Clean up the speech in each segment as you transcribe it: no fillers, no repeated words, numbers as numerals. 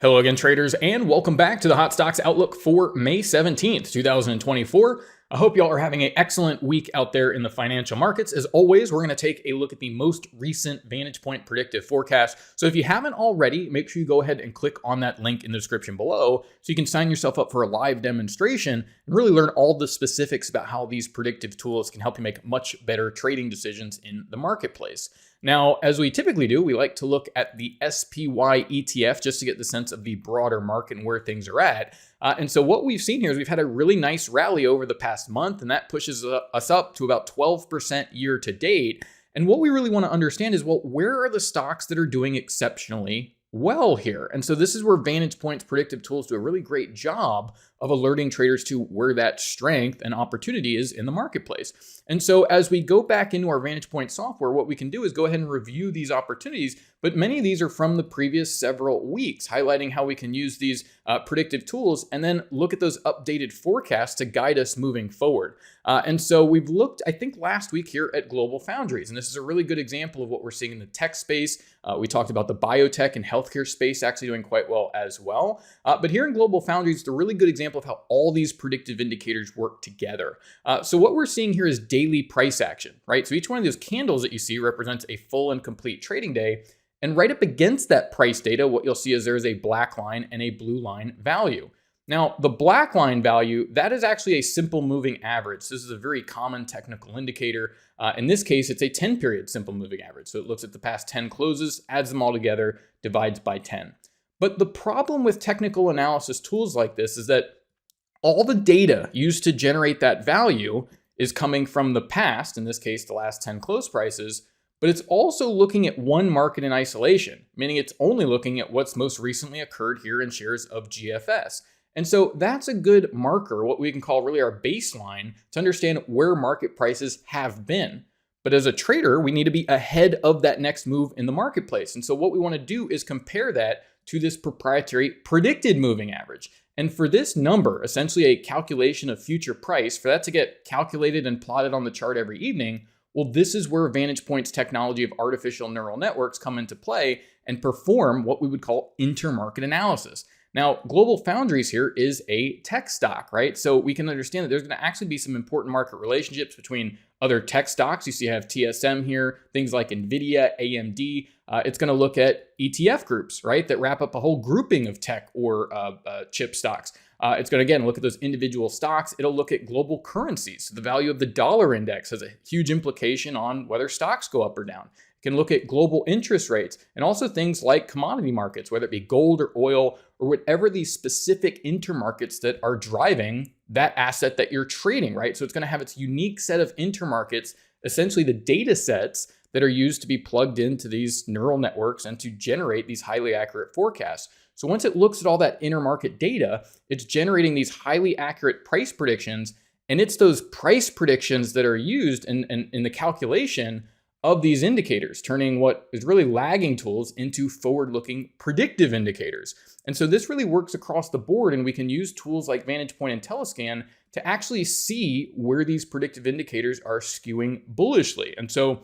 Hello again, traders, and welcome back to the Hot Stocks Outlook for May 17th, 2024. I hope y'all are having an excellent week out there in the financial markets. As always, we're going to take a look at the most recent VantagePoint predictive forecast. So if you haven't already, make sure you go ahead and click on that link in the description below so you can sign yourself up for a live demonstration and really learn all the specifics about how these predictive tools can help you make much better trading decisions in the marketplace. Now, as we typically do, we like to look at the SPY ETF just to get the sense of the broader market and where things are at. And so what we've seen here is we've had a really nice rally over the past month, and that pushes us up to about 12% year to date. And what we really want to understand is, well, where are the stocks that are doing exceptionally well here? And so this is where VantagePoint's predictive tools do a really great job of alerting traders to where that strength and opportunity is in the marketplace. And so as we go back into our VantagePoint software, what we can do is go ahead and review these opportunities, but many of these are from the previous several weeks, highlighting how we can use these predictive tools and then look at those updated forecasts to guide us moving forward. And so we've looked, I think last week here at GlobalFoundries, and this is a really good example of what we're seeing in the tech space. We talked about the biotech and healthcare space actually doing quite well as well. But here in GlobalFoundries, it's a really good example of how all these predictive indicators work together. So what we're seeing here is daily price action, right? So each one of those candles that you see represents a full and complete trading day. And right up against that price data, what you'll see is there's a black line and a blue line value. Now, the black line value, that is actually a simple moving average. This is a very common technical indicator. In this case, it's a 10-period simple moving average. So it looks at the past 10 closes, adds them all together, divides by 10. But the problem with technical analysis tools like this is that all the data used to generate that value is coming from the past, in this case, the last 10 close prices, but it's also looking at one market in isolation, meaning it's only looking at what's most recently occurred here in shares of GFS. And so that's a good marker, what we can call really our baseline, to understand where market prices have been. But as a trader, we need to be ahead of that next move in the marketplace. And so what we want to do is compare that to this proprietary predicted moving average. And for this number, essentially a calculation of future price, for that to get calculated and plotted on the chart every evening, well, this is where VantagePoint's technology of artificial neural networks come into play and perform what we would call intermarket analysis. Now, GlobalFoundries here is a tech stock, right? So we can understand that there's going to actually be some important market relationships between other tech stocks. You see, I have TSM here, things like NVIDIA, AMD. It's going to look at ETF groups, right, that wrap up a whole grouping of tech or chip stocks. It's going to, again, look at those individual stocks. It'll look at global currencies. So the value of the dollar index has a huge implication on whether stocks go up or down. It can look at global interest rates and also things like commodity markets, whether it be gold or oil or whatever these specific intermarkets that are driving that asset that you're trading, right? So it's going to have its unique set of intermarkets, essentially the data sets that are used to be plugged into these neural networks and to generate these highly accurate forecasts. So once it looks at all that intermarket data, it's generating these highly accurate price predictions, and it's those price predictions that are used in the calculation of these indicators, turning what is really lagging tools into forward-looking predictive indicators. And so this really works across the board, and we can use tools like VantagePoint and Telescan to actually see where these predictive indicators are skewing bullishly. And so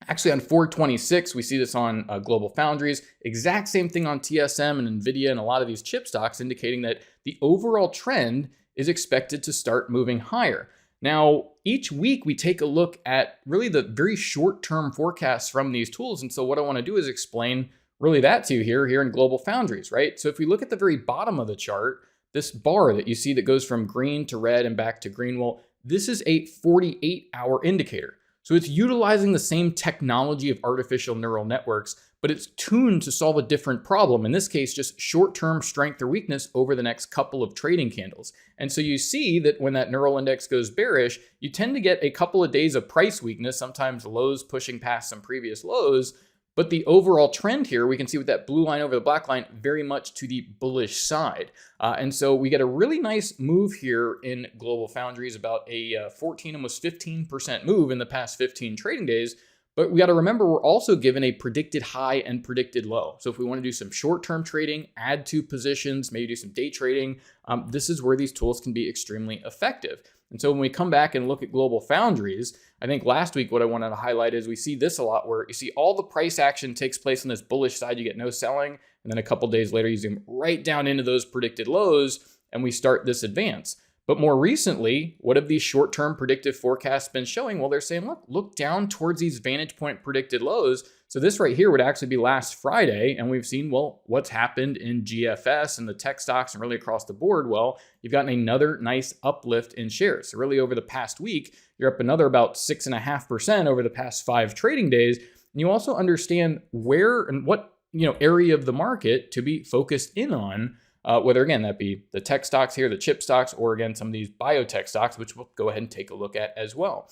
actually on 426, we see this on GlobalFoundries, exact same thing on TSM and NVIDIA and a lot of these chip stocks, indicating that the overall trend is expected to start moving higher. Now, each week we take a look at really the very short-term forecasts from these tools. And so what I want to do is explain really that to you here in GlobalFoundries, right? So if we look at the very bottom of the chart, this bar that you see that goes from green to red and back to green, well, this is a 48-hour indicator. So it's utilizing the same technology of artificial neural networks, but it's tuned to solve a different problem. In this case, just short-term strength or weakness over the next couple of trading candles. And so you see that when that neural index goes bearish, you tend to get a couple of days of price weakness, sometimes lows pushing past some previous lows. But the overall trend here, we can see with that blue line over the black line, very much to the bullish side. And so we get a really nice move here in GlobalFoundries, about a 14, almost 15% move in the past 15 trading days. But we got to remember, we're also given a predicted high and predicted low. So if we want to do some short-term trading, add to positions, maybe do some day trading, this is where these tools can be extremely effective. And so when we come back and look at GlobalFoundries, I think last week what I wanted to highlight is we see this a lot where you see all the price action takes place on this bullish side, you get no selling, and then a couple days later you zoom right down into those predicted lows and we start this advance. But more recently, what have these short-term predictive forecasts been showing? Well, they're saying, look down towards these VantagePoint predicted lows. So this right here would actually be last Friday. And we've seen, well, what's happened in GFS and the tech stocks and really across the board. Well, you've gotten another nice uplift in shares. So really over the past week, you're up another about 6.5% over the past 5 trading days. And you also understand where and what area of the market to be focused in on. Whether, again, that be the tech stocks here, the chip stocks, or again, some of these biotech stocks, which we'll go ahead and take a look at as well.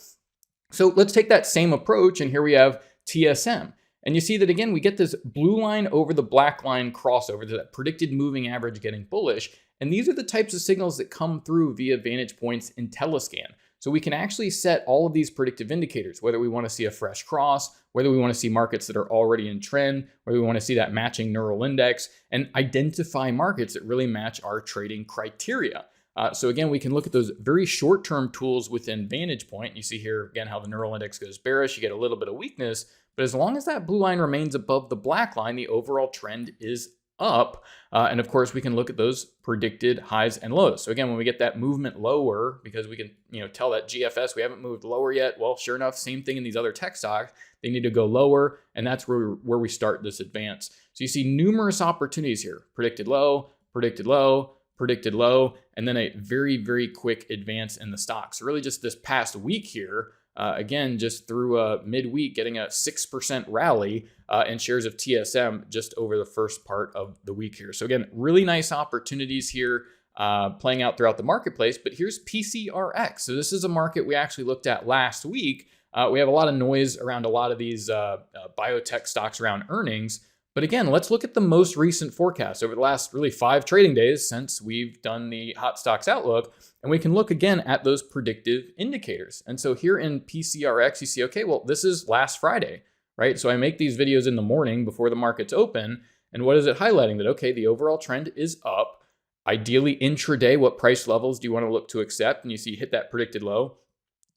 So let's take that same approach. And here we have TSM. And you see that, again, we get this blue line over the black line crossover, that predicted moving average getting bullish. And these are the types of signals that come through via VantagePoint's IntelliScan. So we can actually set all of these predictive indicators, whether we want to see a fresh cross, whether we want to see markets that are already in trend, whether we want to see that matching neural index, and identify markets that really match our trading criteria. So again, we can look at those very short-term tools within VantagePoint. You see here, again, how the neural index goes bearish. You get a little bit of weakness, but as long as that blue line remains above the black line, the overall trend is up. And of course, we can look at those predicted highs and lows. So again, when we get that movement lower, because we can tell that GFS, we haven't moved lower yet. Well, sure enough, same thing in these other tech stocks. They need to go lower, and that's where we start this advance. So you see numerous opportunities here. Predicted low, predicted low, predicted low, and then a very, very quick advance in the stocks. So really just this past week here, again, just through midweek, getting a 6% rally in shares of TSM just over the first part of the week here. So again, really nice opportunities here playing out throughout the marketplace. But here's PCRX. So this is a market we actually looked at last week. We have a lot of noise around a lot of these biotech stocks around earnings. But again, let's look at the most recent forecast over the last really 5 trading days since we've done the Hot Stocks Outlook. And we can look again at those predictive indicators. And so here in PCRX, you see, okay, well, this is last Friday, right? So I make these videos in the morning before the market's open. And what is it highlighting? That, okay, the overall trend is up. Ideally intraday, what price levels do you want to look to accept? And you see hit that predicted low.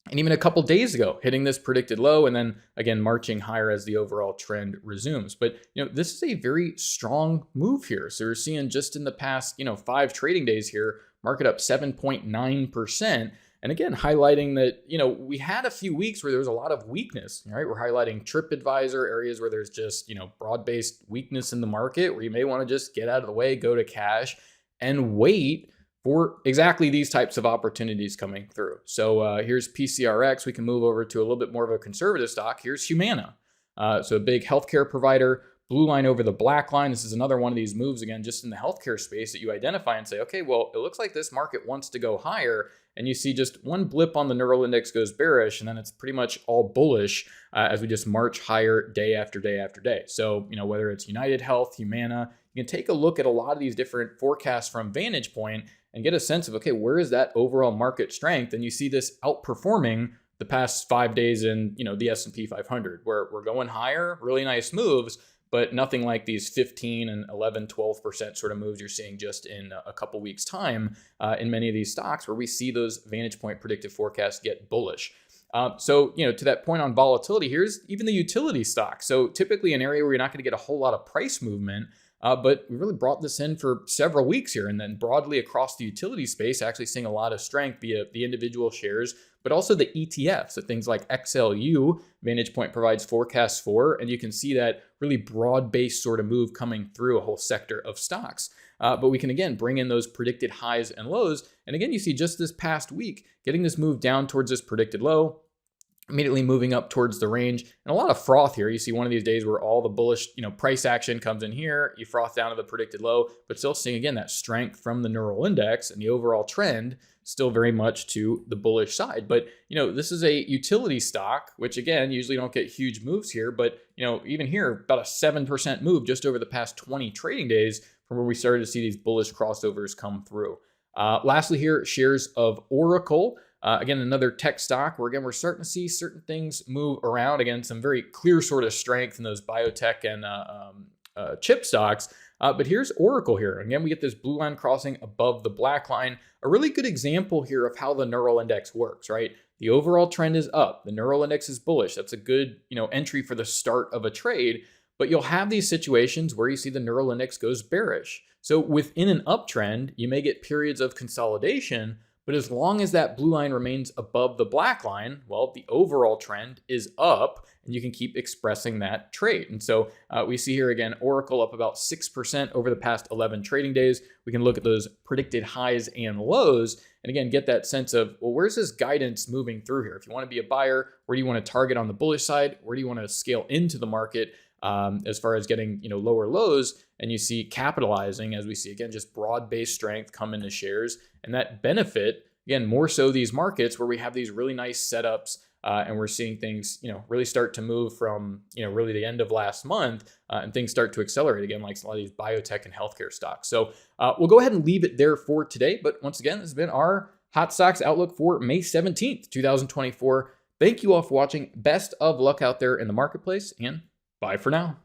And even a couple days ago, hitting this predicted low and then again, marching higher as the overall trend resumes. But this is a very strong move here. So we're seeing just in the past, 5 trading days here, market up 7.9%. And again, highlighting that, we had a few weeks where there was a lot of weakness, right? We're highlighting TripAdvisor, areas where there's just, broad-based weakness in the market where you may want to just get out of the way, go to cash and wait for exactly these types of opportunities coming through. So here's PCRX. We can move over to a little bit more of a conservative stock. Here's Humana. So a big healthcare provider, blue line over the black line. This is another one of these moves, again, just in the healthcare space that you identify and say, okay, well, it looks like this market wants to go higher. And you see just one blip on the neural index goes bearish, and then it's pretty much all bullish as we just march higher day after day after day. So, whether it's United Health, Humana, you can take a look at a lot of these different forecasts from VantagePoint and get a sense of, okay, where is that overall market strength? And you see this outperforming the past 5 days in, the S&P 500, where we're going higher, really nice moves, but nothing like these 15 and 11, 12% sort of moves you're seeing just in a couple weeks time in many of these stocks where we see those VantagePoint predictive forecasts get bullish. So, to that point on volatility, here's even the utility stock. So typically an area where you're not going to get a whole lot of price movement, but we really brought this in for several weeks here, and then broadly across the utility space, actually seeing a lot of strength via the individual shares, but also the ETFs, so things like XLU, VantagePoint provides forecasts for, and you can see that really broad-based sort of move coming through a whole sector of stocks. But we can, again, bring in those predicted highs and lows. And again, you see just this past week, getting this move down towards this predicted low, immediately moving up towards the range, and a lot of froth here. You see one of these days where all the bullish, price action comes in here, you froth down to the predicted low, but still seeing, again, that strength from the neural index and the overall trend still very much to the bullish side. But, this is a utility stock, which again, usually don't get huge moves here, but, even here, about a 7% move just over the past 20 trading days from where we started to see these bullish crossovers come through. Lastly here, shares of Oracle. Again, another tech stock where, again, we're starting to see certain things move around. Again, some very clear sort of strength in those biotech and chip stocks. But here's Oracle here. Again, we get this blue line crossing above the black line. A really good example here of how the neural index works, right? The overall trend is up. The neural index is bullish. That's a good, entry for the start of a trade. But you'll have these situations where you see the neural index goes bearish. So within an uptrend, you may get periods of consolidation, but as long as that blue line remains above the black line, well, the overall trend is up and you can keep expressing that trade. And so we see here again, Oracle up about 6% over the past 11 trading days. We can look at those predicted highs and lows and again, get that sense of, well, where's this guidance moving through here? If you want to be a buyer, where do you want to target on the bullish side? Where do you want to scale into the market? As far as getting lower lows, and you see capitalizing as we see again just broad-based strength come into shares, and that benefit again more so these markets where we have these really nice setups and we're seeing things really start to move from really the end of last month and things start to accelerate again, like a lot of these biotech and healthcare stocks. So we'll go ahead and leave it there for today. But once again, this has been our Hot Stocks Outlook for May 17th, 2024. Thank you all for watching. Best of luck out there in the marketplace, and bye for now.